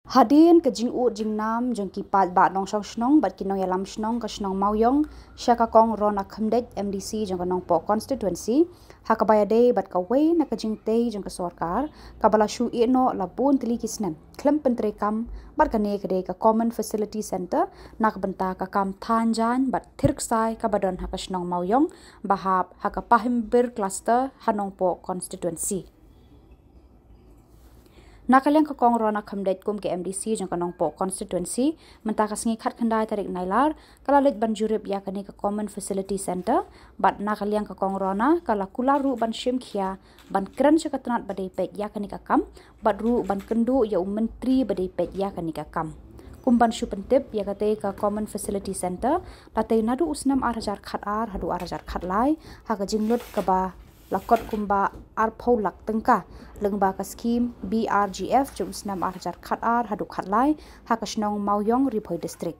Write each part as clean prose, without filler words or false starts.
Hadin ke jing u jing nam jong ki pat ba nong shong shnong bat ki nong yalam shnong ka shnong mauyong shaka kong rona khamdek MDC jong ka nong po constituency hakabaya de bat ka we na ka jing te jong ka sarkar kabala shu e no la bon tili kisnem klem pentre kam bat ka ne ka de ka common facility center nak benta ka kam thanjan bat thirksai ka badon ha ka shnong mauyong bahap ha ka pahimbir cluster hanong po constituency. Nakaliang ka kong rona khamdet kum ke MDC jong kanong po constituency mentakas ngi khat khandai tarik nailar kalalit ban jurip ya kani ka common facility center bat nakaliang ka kong rona kala kularu ban shim khia ban kran chakatnat badai pek ya kani ka kam bat ru ban kendu ya menteri badai pek ya kani ka kam kumban shu pentip ya kate ka common facility center latai nadu usnam arajar khat ar hadu arajar khat lai ha ka jinglut ka ba lakot kumba arpau lak tengka lengba ka skim BRGF jum snam arjar khat ar hadu khat lai ha ka snong mauyong riphoi district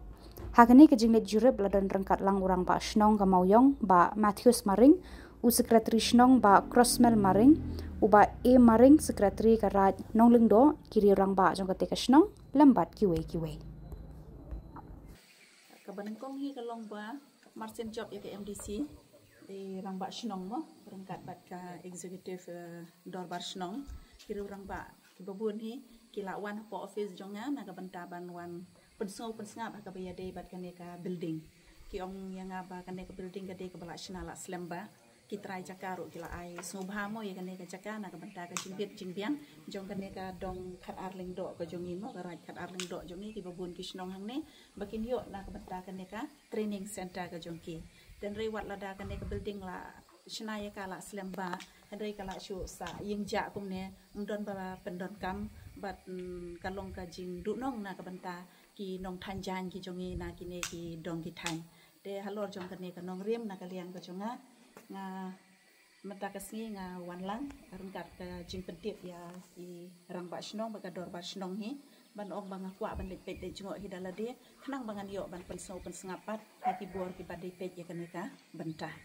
ha kani ka jinglet jurep ladon rangkat lang urang ba snong ka mauyong ba Matthews Maring u secretary snong ba Crossmel Maring u ba A Maring secretary ka raj nong lengdo kiri rang ba jong ka te ka snong lambat kiwe ka banengkong hi ka long ba Martin job ya ke MDC di rang ba shnong mo rangkat bat ka executive dorbar shnong kiri rang ba ki babun hi kila wan po office jonga na ka banta ban wan pensngap ka baya de bat ka ne ka building ki ong yang ba ka ne ka building ka de ka bala shnala slemba ki trai cakaru kila ai subha mo ya ka ne ka caka na ka banta ka jingbit jingbiang jong ka ne ka dong khat arling do ka jongi mo ka raj khat arling do jongi ki babun ki shnong hang ne bakin yo na ka banta ka ne ka training center ka jongki dan rewat lada kan ke building la shnaya kala slemba hendrai kala shu sa yingja kum ne ndon ba pendon kam bat kalong ka jing du nong na ka banta ki nong thanjan ki jongi na ki ne ki dong ki than de halor jong kan ne ka nong riem na ka liang ka jonga nga mata ka sngi nga wan lang rungkat ka jing pentip ya ki rang ba shnong ba ka dor ba shnong hi ban ong banga kwa ban lepet de jngok hidala de khnang bangan yo ban pensau pensengapat hati bor ki badai pej ya kaneka bentah